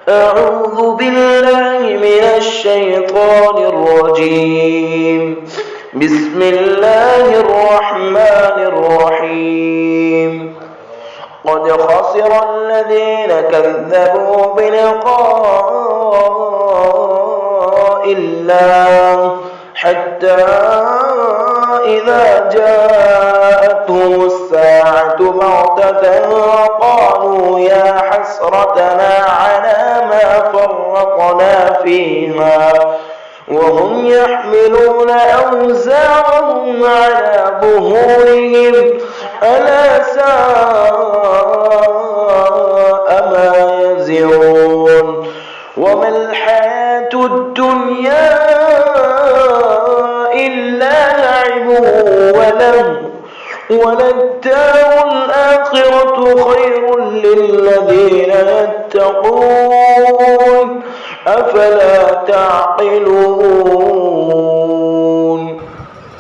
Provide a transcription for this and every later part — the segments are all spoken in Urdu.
أعوذ بالله من الشيطان الرجيم بسم الله الرحمن الرحيم قد خسر الذين كذبوا بلقاء الله حتى إذا جاءتهم الساعة بغتة قالوا يا حسرتنا على ما فرطنا فيها وهم يحملون أوزارهم على ظهورهم ألا ساء ما يزرون وما الحياة الدنيا إلا لعب ولهو وللدار الآخرة خير للذين يتقون أفلا تعقلون۔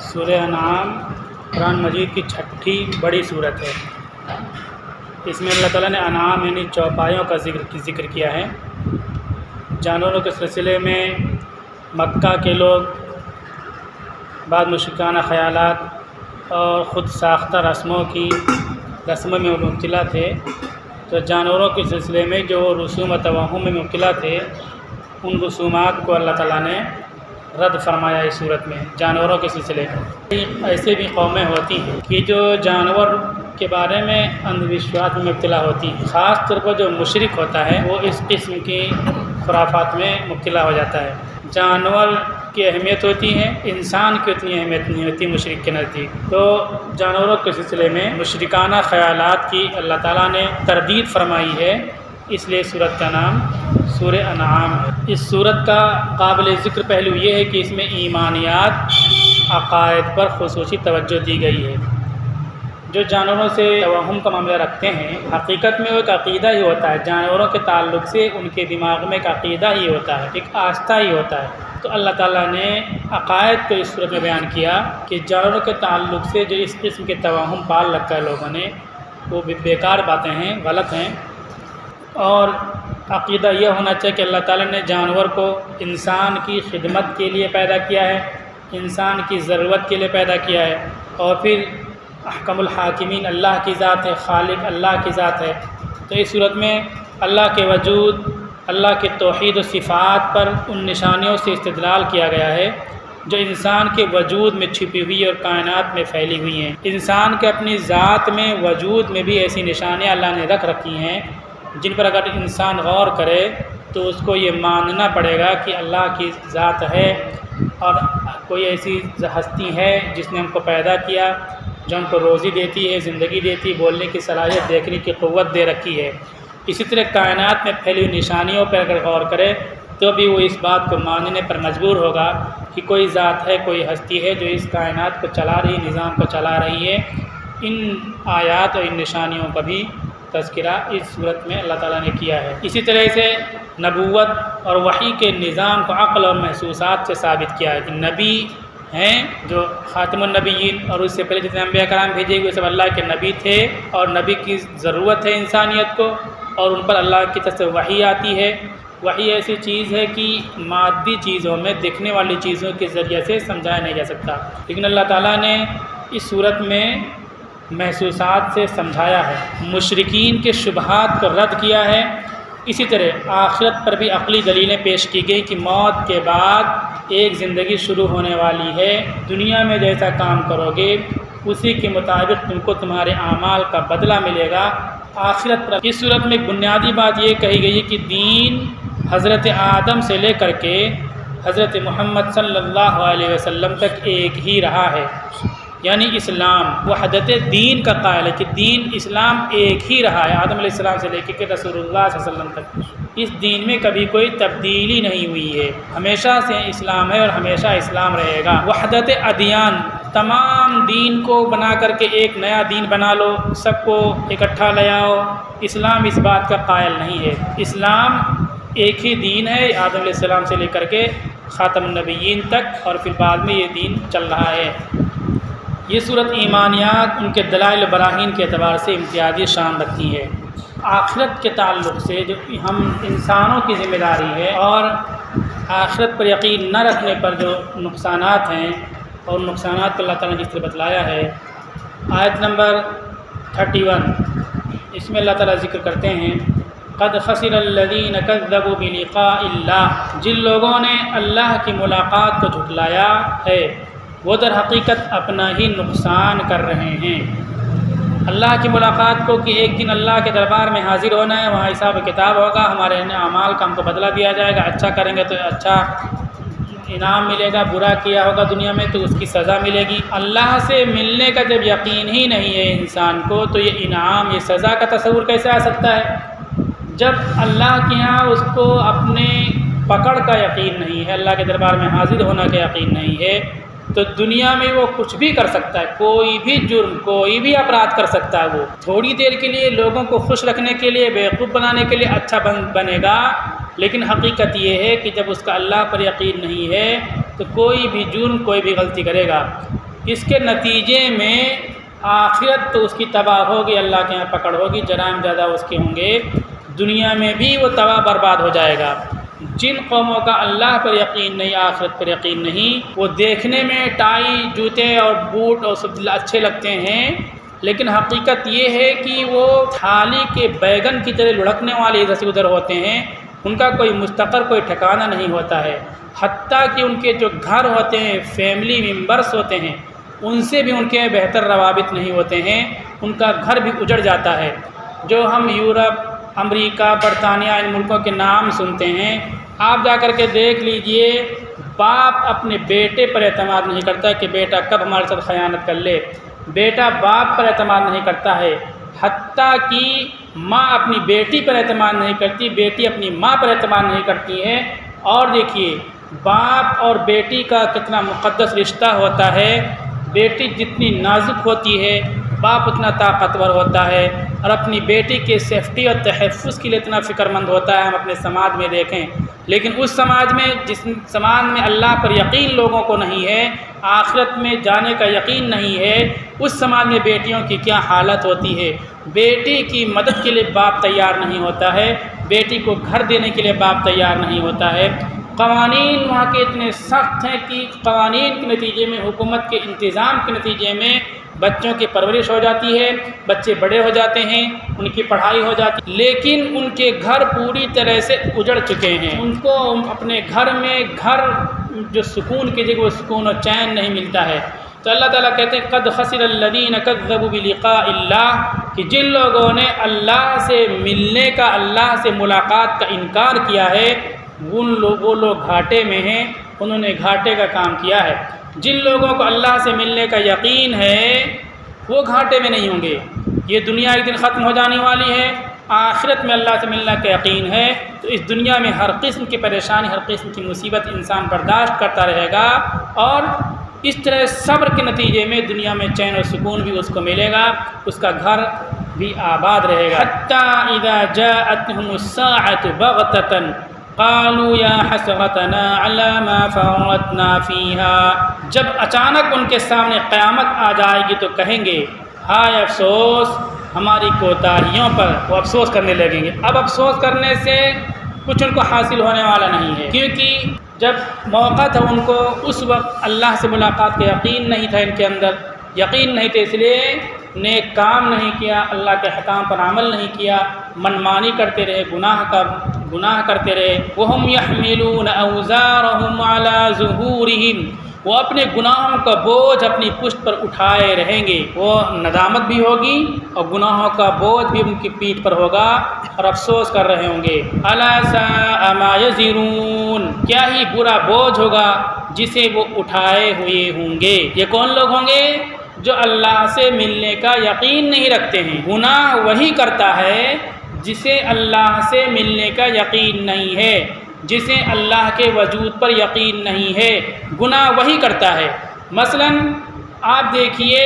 سورہ انعام قرآن مجید کی چھٹی بڑی صورت ہے۔ اس میں اللہ تعالیٰ نے انعام یعنی چوپایوں کا ذکر کیا ہے۔ جانوروں کے سلسلے میں مکہ کے لوگ بعض مشرکانہ خیالات اور خود ساختہ رسموں میں مبتلا تھے، تو جانوروں کے سلسلے میں جو رسوم و توہم میں مبتلا تھے ان رسومات کو اللہ تعالیٰ نے رد فرمایا اس صورت میں جانوروں کے سلسلے میں۔ ایسے بھی قومیں ہوتی ہیں کہ جو جانور کے بارے میں اندھ وشواس میں مبتلا ہوتی ہیں، خاص طور پر جو مشرک ہوتا ہے وہ اس قسم کی خرافات میں مبتلا ہو جاتا ہے۔ جانور کی اہمیت ہوتی ہے، انسان کی اتنی اہمیت نہیں ہوتی مشرک کے نزدیک۔ تو جانوروں کے سلسلے میں مشرکانہ خیالات کی اللہ تعالیٰ نے تردید فرمائی ہے، اس لیے سورت کا نام سورہ انعام ہے۔ اس سورت کا قابل ذکر پہلو یہ ہے کہ اس میں ایمانیات عقائد پر خصوصی توجہ دی گئی ہے۔ جو جانوروں سے توہم کا معاملہ رکھتے ہیں، حقیقت میں وہ ایک عقیدہ ہی ہوتا ہے، جانوروں کے تعلق سے ان کے دماغ میں ایک عقیدہ ہی ہوتا ہے، ایک آستہ ہی ہوتا ہے۔ تو اللہ تعالیٰ نے عقائد کو اس صورت میں بیان کیا کہ جانوروں کے تعلق سے جو اس قسم کے توہم پال رکھا ہے لوگوں نے، وہ بیکار باتیں ہیں، غلط ہیں۔ اور عقیدہ یہ ہونا چاہیے کہ اللہ تعالیٰ نے جانور کو انسان کی خدمت کے لیے پیدا کیا ہے، انسان کی ضرورت کے لیے پیدا کیا ہے، اور پھر احکم الحاکمین اللہ کی ذات ہے، خالق اللہ کی ذات ہے۔ تو اس صورت میں اللہ کے وجود، اللہ کے توحید و صفات پر ان نشانیوں سے استدلال کیا گیا ہے جو انسان کے وجود میں چھپی ہوئی اور کائنات میں پھیلی ہوئی ہیں۔ انسان کے اپنی ذات میں، وجود میں بھی ایسی نشانیاں اللہ نے رکھ رکھی ہیں جن پر اگر انسان غور کرے تو اس کو یہ ماننا پڑے گا کہ اللہ کی ذات ہے اور کوئی ایسی ہستی ہے جس نے ہم کو پیدا کیا، جو ہم کو روزی دیتی ہے، زندگی دیتی، بولنے کی صلاحیت، دیکھنے کی قوت دے رکھی ہے۔ اسی طرح کائنات میں پھیلی ہوئی نشانیوں پر اگر غور کرے تو بھی وہ اس بات کو ماننے پر مجبور ہوگا کہ کوئی ذات ہے، کوئی ہستی ہے جو اس کائنات کو چلا رہی، نظام کو چلا رہی ہے۔ ان آیات اور ان نشانیوں کا بھی تذکرہ اس صورت میں اللہ تعالیٰ نے کیا ہے۔ اسی طرح سے نبوت اور وحی کے نظام کو عقل اور محسوسات سے ثابت کیا ہے کہ نبی ہیں جو خاتم النبیین، اور اس سے پہلے جتنے انبیاء کرام بھیجے ہوئے سب اللہ کے نبی تھے، اور نبی کی ضرورت ہے انسانیت کو، اور ان پر اللہ کی طرف سے وحی آتی ہے۔ وحی ایسی چیز ہے کہ مادی چیزوں میں، دکھنے والی چیزوں کے ذریعے سے سمجھایا نہیں جا سکتا، لیکن اللہ تعالیٰ نے اس صورت میں محسوسات سے سمجھایا ہے، مشرکین کے شبہات کو رد کیا ہے۔ اسی طرح آخرت پر بھی عقلی دلیلیں پیش کی گئی کہ موت کے بعد ایک زندگی شروع ہونے والی ہے، دنیا میں جیسا کام کرو گے اسی کے مطابق تم کو تمہارے اعمال کا بدلہ ملے گا آخرت پر۔ اس صورت میں ایک بنیادی بات یہ کہی گئی ہے کہ دین حضرت آدم سے لے کر کے حضرت محمد صلی اللہ علیہ وسلم تک ایک ہی رہا ہے، یعنی اسلام وحدت دین کا قائل ہے کہ دین اسلام ایک ہی رہا ہے، آدم علیہ السلام سے لے کے رسول اللہ صلی اللہ علیہ وسلم تک۔ اس دین میں کبھی کوئی تبدیلی نہیں ہوئی ہے، ہمیشہ سے اسلام ہے اور ہمیشہ اسلام رہے گا۔ وحدت ادیان، تمام دین کو بنا کر کے ایک نیا دین بنا لو، سب کو اکٹھا لے آؤ، اسلام اس بات کا قائل نہیں ہے۔ اسلام ایک ہی دین ہے، آدم علیہ السلام سے لے کر کے خاتم النبیین تک، اور پھر بعد میں یہ دین چل رہا ہے۔ یہ صورت ایمانیات ان کے دلائل و براہین کے اعتبار سے امتیازی شان رکھتی ہے۔ آخرت کے تعلق سے جو ہم انسانوں کی ذمہ داری ہے اور آخرت پر یقین نہ رکھنے پر جو نقصانات ہیں اور نقصانات کو اللہ تعالیٰ نے جس طرح بتلایا ہے، آیت نمبر 31 اس میں اللہ تعالیٰ ذکر کرتے ہیں قد خسر الذین کذبوا بلقاء اللہ، جن لوگوں نے اللہ کی ملاقات کو جھٹلایا ہے وہ در حقیقت اپنا ہی نقصان کر رہے ہیں۔ اللہ کی ملاقات کو کہ ایک دن اللہ کے دربار میں حاضر ہونا ہے، وہاں حساب کتاب ہوگا، ہمارے اعمال کا ہم کو بدلہ دیا جائے گا، اچھا کریں گے تو اچھا انعام ملے گا، برا کیا ہوگا دنیا میں تو اس کی سزا ملے گی۔ اللہ سے ملنے کا جب یقین ہی نہیں ہے انسان کو تو یہ انعام، یہ سزا کا تصور کیسے آ سکتا ہے؟ جب اللہ کے ہاں اس کو اپنے پکڑ کا یقین نہیں ہے، اللہ کے دربار میں حاضر ہونا کا یقین نہیں ہے، تو دنیا میں وہ کچھ بھی کر سکتا ہے، کوئی بھی جرم، کوئی بھی اپرادھ کر سکتا ہے۔ وہ تھوڑی دیر کے لیے لوگوں کو خوش رکھنے کے لیے، بیوقوف بنانے کے لیے اچھا بنے گا، لیکن حقیقت یہ ہے کہ جب اس کا اللہ پر یقین نہیں ہے تو کوئی بھی جرم، کوئی بھی غلطی کرے گا۔ اس کے نتیجے میں آخرت تو اس کی تباہ ہوگی، اللہ کے یہاں پکڑ ہوگی، جرائم زیادہ اس کے ہوں گے، دنیا میں بھی وہ تباہ برباد ہو جائے گا۔ جن قوموں کا اللہ پر یقین نہیں، آخرت پر یقین نہیں، وہ دیکھنے میں ٹائی، جوتے اور بوٹ اور سب اچھے لگتے ہیں، لیکن حقیقت یہ ہے کہ وہ تھالی کے بیگن کی طرح لڑکنے والے ادھر سے ادھر ہوتے ہیں، ان کا کوئی مستقر، کوئی ٹھکانہ نہیں ہوتا ہے۔ حتیٰ کہ ان کے جو گھر ہوتے ہیں، فیملی ممبرس ہوتے ہیں، ان سے بھی ان کے بہتر روابط نہیں ہوتے ہیں، ان کا گھر بھی اجڑ جاتا ہے۔ جو ہم یورپ، امریکہ، برطانیہ، ان ملکوں کے نام سنتے ہیں، آپ جا کر کے دیکھ لیجئے، باپ اپنے بیٹے پر اعتماد نہیں کرتا کہ بیٹا کب ہمارے ساتھ خیانت کر لے، بیٹا باپ پر اعتماد نہیں کرتا ہے، حتیٰ کہ ماں اپنی بیٹی پر اعتماد نہیں کرتی، بیٹی اپنی ماں پر اعتماد نہیں کرتی ہے۔ اور دیکھیے باپ اور بیٹی کا کتنا مقدس رشتہ ہوتا ہے، بیٹی جتنی نازک ہوتی ہے باپ اتنا طاقتور ہوتا ہے، اور اپنی بیٹی کے سیفٹی اور تحفظ کے لیے اتنا فکر مند ہوتا ہے۔ ہم اپنے سماج میں دیکھیں، لیکن اس سماج میں، جس سماج میں اللہ پر یقین لوگوں کو نہیں ہے، آخرت میں جانے کا یقین نہیں ہے، اس سماج میں بیٹیوں کی کیا حالت ہوتی ہے۔ بیٹی کی مدد کے لیے باپ تیار نہیں ہوتا ہے، بیٹی کو گھر دینے کے لیے باپ تیار نہیں ہوتا ہے۔ قوانین وہاں کے اتنے سخت ہیں کہ قوانین کے نتیجے میں، حکومت کے انتظام کے نتیجے میں بچوں کی پرورش ہو جاتی ہے، بچے بڑے ہو جاتے ہیں، ان کی پڑھائی ہو جاتی ہے، لیکن ان کے گھر پوری طرح سے اجڑ چکے ہیں۔ ان کو اپنے گھر میں، گھر جو سکون کی جگہ، وہ سکون و چین نہیں ملتا ہے۔ تو اللہ تعالیٰ کہتے ہیں قد خسر الذین کذبوا بلقاء اللہ، کہ جن لوگوں نے اللہ سے ملنے کا، اللہ سے ملاقات کا انکار کیا ہے، وہ لوگ گھاٹے میں ہیں، انہوں نے گھاٹے کا کام کیا ہے۔ جن لوگوں کو اللہ سے ملنے کا یقین ہے وہ گھاٹے میں نہیں ہوں گے۔ یہ دنیا ایک دن ختم ہو جانے والی ہے، آخرت میں اللہ سے ملنے کا یقین ہے تو اس دنیا میں ہر قسم کی پریشانی، ہر قسم کی مصیبت انسان برداشت کرتا رہے گا، اور اس طرح صبر کے نتیجے میں دنیا میں چین و سکون بھی اس کو ملے گا، اس کا گھر بھی آباد رہے گا۔ حتیٰ اذا جاءتهم الساعة بغتة قالوا یا حسرتنا علی ما فرطنا فیہا، جب اچانک ان کے سامنے قیامت آ جائے گی تو کہیں گے ہائے افسوس ہماری کوتاہیوں پر، وہ افسوس کرنے لگیں گے۔ اب افسوس کرنے سے کچھ ان کو حاصل ہونے والا نہیں ہے، کیونکہ جب موقع تھا ان کو اس وقت اللہ سے ملاقات کا یقین نہیں تھا، ان کے اندر یقین نہیں تھا، اس لیے نیک کام نہیں کیا، اللہ کے احکام پر عمل نہیں کیا، منمانی کرتے رہے، گناہ کرتے رہے۔ وَهُمْ يَحْمِلُونَ أَوْزَارَهُمْ عَلَى ظُهُورِهِمْ، وہ اپنے گناہوں کا بوجھ اپنی پشت پر اٹھائے رہیں گے، وہ ندامت بھی ہوگی اور گناہوں کا بوجھ بھی ان کی پیٹھ پر ہوگا اور افسوس کر رہے ہوں گے۔ أَلَا سَاءَ مَا يَزِرُونَ، کیا ہی برا بوجھ ہوگا جسے وہ اٹھائے ہوئے ہوں گے۔ یہ کون لوگ ہوں گے؟ جو اللہ سے ملنے کا یقین نہیں رکھتے ہیں۔ گناہ وہی کرتا ہے جسے اللہ سے ملنے کا یقین نہیں ہے، جسے اللہ کے وجود پر یقین نہیں ہے، گناہ وہی کرتا ہے۔ مثلا آپ دیکھیے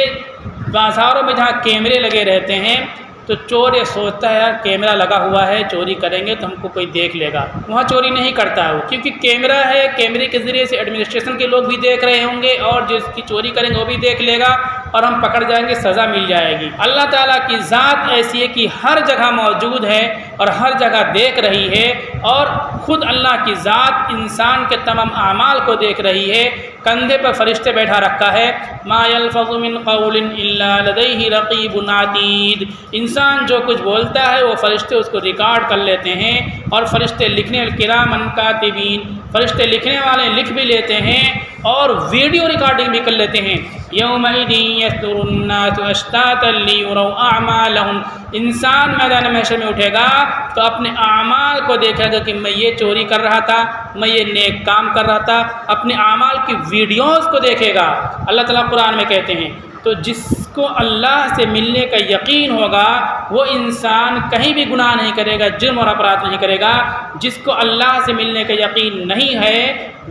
بازاروں میں جہاں کیمرے لگے رہتے ہیں تو چور یہ سوچتا ہے یار کیمرہ لگا ہوا ہے، چوری کریں گے تو ہم کو کوئی دیکھ لے گا، وہاں چوری نہیں کرتا ہے وہ، کیونکہ کیمرہ ہے، کیمرے کے ذریعے سے ایڈمنسٹریشن کے لوگ بھی دیکھ رہے ہوں گے اور جس کی چوری کریں گے وہ بھی دیکھ لے گا، اور ہم پکڑ جائیں گے، سزا مل جائے گی۔ اللہ تعالیٰ کی ذات ایسی ہے کہ ہر جگہ موجود ہے اور ہر جگہ دیکھ رہی ہے، اور خود اللہ کی ذات انسان کے تمام اعمال کو دیکھ رہی ہے۔ کندھے پر فرشتے بیٹھا رکھا ہے، ما یلفظ من قول الا لدیہ رقیب عتید، انسان جو کچھ بولتا ہے وہ فرشتے اس کو ریکارڈ کر لیتے ہیں، اور فرشتے لکھنے الکرام کاتبین، فرشتے لکھنے والے لکھ بھی لیتے ہیں اور ویڈیو ریکارڈنگ بھی کر لیتے ہیں۔ یومئذ یصدر الناس اشتاتا لیروا اعمالهم، انسان میدان محشر میں اٹھے گا تو اپنے اعمال کو دیکھے گا کہ میں یہ چوری کر رہا تھا، میں یہ نیک کام کر رہا تھا، اپنے اعمال کی ویڈیوز کو دیکھے گا۔ اللہ تعالیٰ قرآن میں کہتے ہیں تو جس کو اللہ سے ملنے کا یقین ہوگا وہ انسان کہیں بھی گناہ نہیں کرے گا، جرم اور اپرادھ نہیں کرے گا۔ جس کو اللہ سے ملنے کا یقین نہیں ہے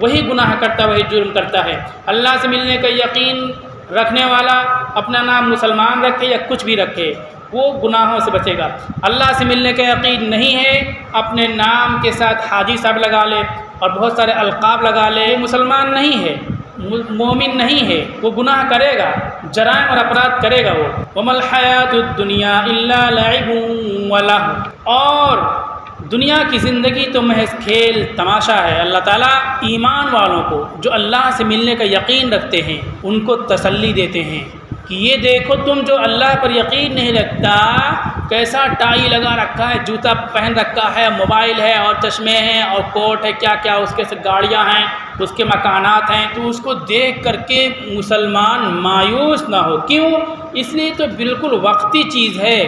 وہی گناہ کرتا، وہی جرم کرتا ہے۔ اللہ سے ملنے کا یقین رکھنے والا اپنا نام مسلمان رکھے یا کچھ بھی رکھے وہ گناہوں سے بچے گا۔ اللہ سے ملنے کا یقین نہیں ہے، اپنے نام کے ساتھ حاجی صاحب لگا لے اور بہت سارے القاب لگا لے، مسلمان نہیں ہے، مومن نہیں ہے، وہ گناہ کرے گا، جرائم اور اپرادھ کرے گا وہ۔ وَمَا الْحَيَاةُ الدُّنْيَا إِلَّا لَعِبٌ وَلَهْوٌ، اور دنیا کی زندگی تو محض کھیل تماشا ہے۔ اللہ تعالیٰ ایمان والوں کو جو اللہ سے ملنے کا یقین رکھتے ہیں ان کو تسلی دیتے ہیں کہ یہ دیکھو تم جو اللہ پر یقین نہیں رکھتا، کیسا ٹائی لگا رکھا ہے، جوتا پہن رکھا ہے، موبائل ہے اور چشمے ہیں اور کوٹ ہے، کیا کیا اس کے گاڑیاں ہیں، اس کے مکانات ہیں، تو اس کو دیکھ کر کے مسلمان مایوس نہ ہو۔ کیوں؟ اس لیے تو بالکل وقتی چیز ہے،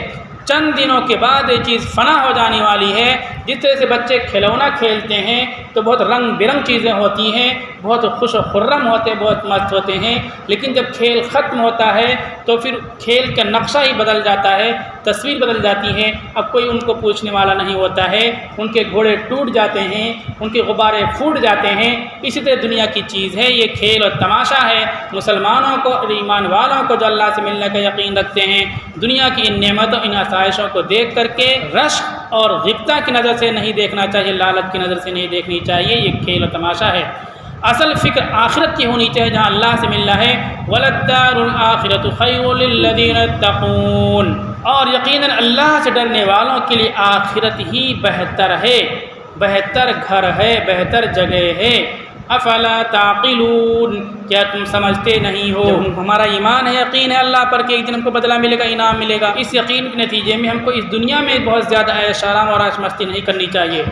چند دنوں کے بعد یہ چیز فنا ہو جانے والی ہے۔ جس طرح سے بچے کھلونا کھیلتے ہیں تو بہت رنگ برنگ چیزیں ہوتی ہیں، بہت خوش و خرم ہوتے ہیں، بہت مست ہوتے ہیں، لیکن جب کھیل ختم ہوتا ہے تو پھر کھیل کا نقشہ ہی بدل جاتا ہے، تصویر بدل جاتی ہے، اب کوئی ان کو پوچھنے والا نہیں ہوتا ہے، ان کے گھوڑے ٹوٹ جاتے ہیں، ان کے غبارے پھوٹ جاتے ہیں۔ اسی طرح دنیا کی چیز ہے، یہ کھیل اور تماشا ہے۔ مسلمانوں کو اور ایمان والوں کو جو اللہ سے ملنے کا یقین رکھتے ہیں، دنیا کی ان نعمتوں، ان آسائشوں کو دیکھ کر کے رشک اور غبطہ کی نظر سے نہیں دیکھنا چاہیے، لالچ کی نظر سے نہیں دیکھنی چاہیے، یہ کھیل و تماشا ہے۔ اصل فکر آخرت کی ہونی چاہیے جہاں اللہ سے ملنا ہے۔ وَلَلدَّارُ الْآخِرَةُ خَيْرٌ لِّلَّذِينَ اتَّقُونَ، اور یقیناً اللہ سے ڈرنے والوں کے لیے آخرت ہی بہتر ہے، بہتر گھر ہے، بہتر جگہ ہے۔ افلا تعقلون، کیا تم سمجھتے نہیں ہو؟ ہمارا ایمان ہے، یقین ہے اللہ پر کہ ایک دن ہم کو بدلہ ملے گا، انعام ملے گا، اس یقین کے نتیجے میں ہم کو اس دنیا میں بہت زیادہ عیش آرام اور عیش مستی نہیں کرنی چاہیے۔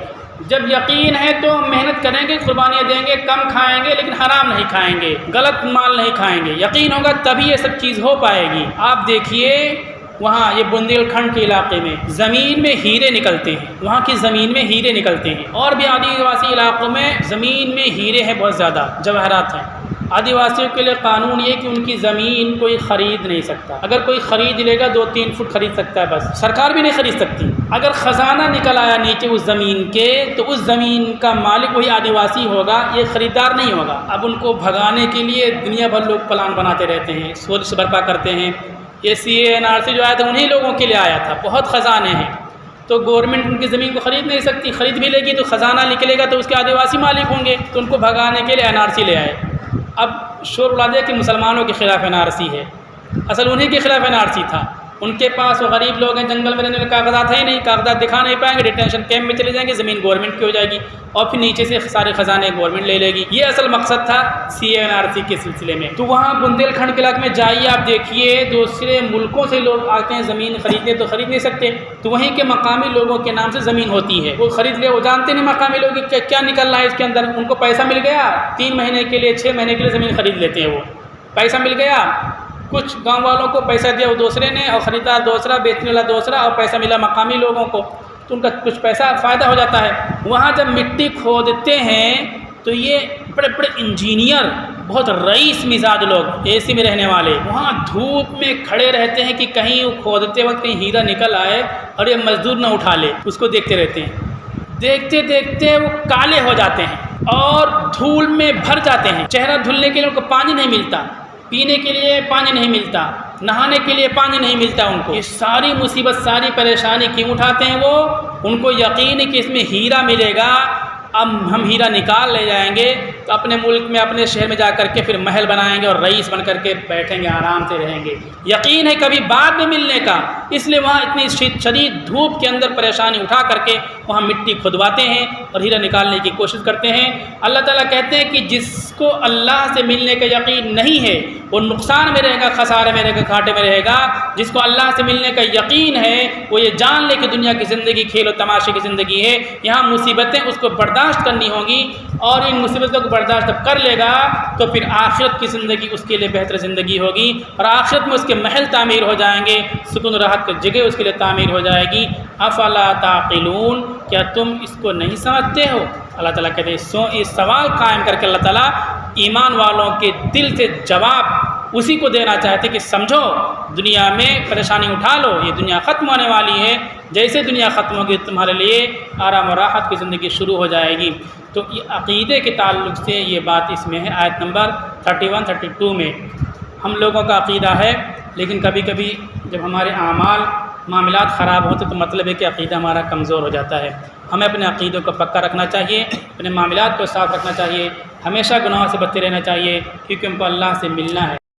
جب یقین ہے تو محنت کریں گے، قربانیاں دیں گے، کم کھائیں گے لیکن حرام نہیں کھائیں گے، غلط مال نہیں کھائیں گے۔ یقین ہوگا تبھی یہ سب چیز ہو پائے گی۔ آپ دیکھیے وہاں یہ بندیل کھنڈ کے علاقے میں زمین میں ہیرے نکلتے ہیں، وہاں کی زمین میں ہیرے نکلتے ہیں، اور بھی آدیواسی علاقوں میں زمین میں ہیرے ہیں، بہت زیادہ جواہرات ہیں۔ آدیواسیوں کے لیے قانون یہ کہ ان کی زمین کوئی خرید نہیں سکتا، اگر کوئی خرید لے گا 2-3 فٹ خرید سکتا ہے بس، سرکار بھی نہیں خرید سکتی۔ اگر خزانہ نکل آیا نیچے اس زمین کے تو اس زمین کا مالک وہی آدیواسی ہوگا، یہ خریدار نہیں ہوگا۔ اب ان کو بھگانے کے لیے دنیا بھر لوگ پلان بناتے رہتے ہیں، سوچ برپا کرتے ہیں۔ یہ CA/NRC جو آیا تھا انہی لوگوں کے لیے آیا تھا، بہت خزانے ہیں، تو گورنمنٹ ان کی زمین کو خرید نہیں سکتی، خرید بھی لے گی تو خزانہ نکلے گا تو اس کے آدیواسی مالک ہوں گے، تو ان کو بھگانے کے لیے NRC لے آئے۔ اب شور اڑا دیا کہ مسلمانوں کے خلاف NRC ہے، اصل انہی کے خلاف NRC تھا۔ ان کے پاس وہ غریب لوگ ہیں، جنگل میں رہنے والے، کاغذات ہیں نہیں، کاغذات دکھا نہیں پائیں گے، ڈیٹینشن کیمپ میں چلے جائیں گے، زمین گورنمنٹ کی ہو جائے گی اور پھر نیچے سے سارے خزانے گورنمنٹ لے لے گی۔ یہ اصل مقصد تھا CA/NRC کے سلسلے میں۔ تو وہاں بندیل کھنڈ کے علاقے میں جائیے، آپ دیکھیے دوسرے ملکوں سے لوگ آتے ہیں زمین خریدنے، تو خرید نہیں سکتے، تو وہیں کے مقامی لوگوں کے نام سے زمین ہوتی ہے، وہ خرید لے، وہ جانتے نہیں مقامی لوگ کہ کیا نکل رہا ہے اس کے اندر، ان کو پیسہ مل گیا 3 مہینے کے لیے 6 مہینے کے لیے زمین خرید لیتے ہیں، وہ پیسہ مل گیا، کچھ گاؤں والوں کو پیسہ دیا وہ دوسرے نے، اور خریدار دوسرا، بیچنے والا دوسرا، اور پیسہ ملا مقامی لوگوں کو، تو ان کا کچھ پیسہ فائدہ ہو جاتا ہے۔ وہاں جب مٹی کھودتے ہیں تو یہ بڑے بڑے انجینئر، بہت رئیس مزاج لوگ، AC میں رہنے والے، وہاں دھوپ میں کھڑے رہتے ہیں کہ کہیں وہ کھودتے وقت کہیں ہیرا نکل آئے اور یہ مزدور نہ اٹھا لے، اس کو دیکھتے رہتے ہیں۔ دیکھتے دیکھتے وہ کالے ہو جاتے ہیں اور دھول میں بھر جاتے ہیں، چہرہ دھلنے کے لیے ان کو پانی نہیں ملتا، پینے کے لیے پانی نہیں ملتا، نہانے کے لیے پانی نہیں ملتا ان کو۔ یہ ساری مصیبت، ساری پریشانی کیوں اٹھاتے ہیں وہ؟ ان کو یقین ہے کہ اس میں ہیرا ملے گا، ہم ہیرا نکال لے جائیں گے تو اپنے ملک میں اپنے شہر میں جا کر کے پھر محل بنائیں گے اور رئیس بن کر کے بیٹھیں گے، آرام سے رہیں گے۔ یقین ہے کبھی بعد میں ملنے کا، اس لیے وہاں اتنی شدید دھوپ کے اندر پریشانی اٹھا کر کے وہاں مٹی کھدواتے ہیں اور ہیرا نکالنے کی کوشش کرتے ہیں۔ اللہ تعالیٰ کہتے ہیں کہ جس کو اللہ سے ملنے کا یقین نہیں ہے وہ نقصان میں رہے گا، خسارے میں رہے گا، گھاٹے میں رہے گا۔ جس کو اللہ سے ملنے کا یقین ہے وہ یہ جان لے کہ دنیا کی زندگی کھیل و تماشے کی زندگی ہے، یہاں مصیبتیں اس کو برداشت کرنی ہوں گی، اور ان مصیبتوں کو برداشت جب کر لے گا تو پھر آخرت کی زندگی اس کے لیے بہتر زندگی ہوگی، اور آخرت میں اس کے محل تعمیر ہو جائیں گے، سکون و راحت کی جگہ اس کے لیے تعمیر ہو جائے گی۔ افلا تعقلون، کیا تم اس کو نہیں سمجھتے ہو؟ اللہ تعالیٰ کہتے ہیں اس سوال قائم کر کے اللہ تعالیٰ ایمان والوں کے دل سے جواب اسی کو دینا چاہتے کہ سمجھو، دنیا میں پریشانی اٹھا لو، یہ دنیا ختم ہونے والی ہے، جیسے دنیا ختم ہوگی تمہارے لیے آرام و راحت کی زندگی شروع ہو جائے گی۔ تو یہ عقیدے کے تعلق سے یہ بات اس میں ہے، آیت نمبر 31 32 میں۔ ہم لوگوں کا عقیدہ ہے، لیکن کبھی کبھی جب ہمارے معاملات خراب ہوتے تو مطلب ہے کہ عقیدہ ہمارا کمزور ہو جاتا ہے۔ ہمیں اپنے عقیدوں کو پکا رکھنا چاہیے، اپنے معاملات کو صاف رکھنا چاہیے، ہمیشہ گناہوں سے بچتے رہنا چاہیے، کیونکہ ہم کو اللہ سے ملنا ہے۔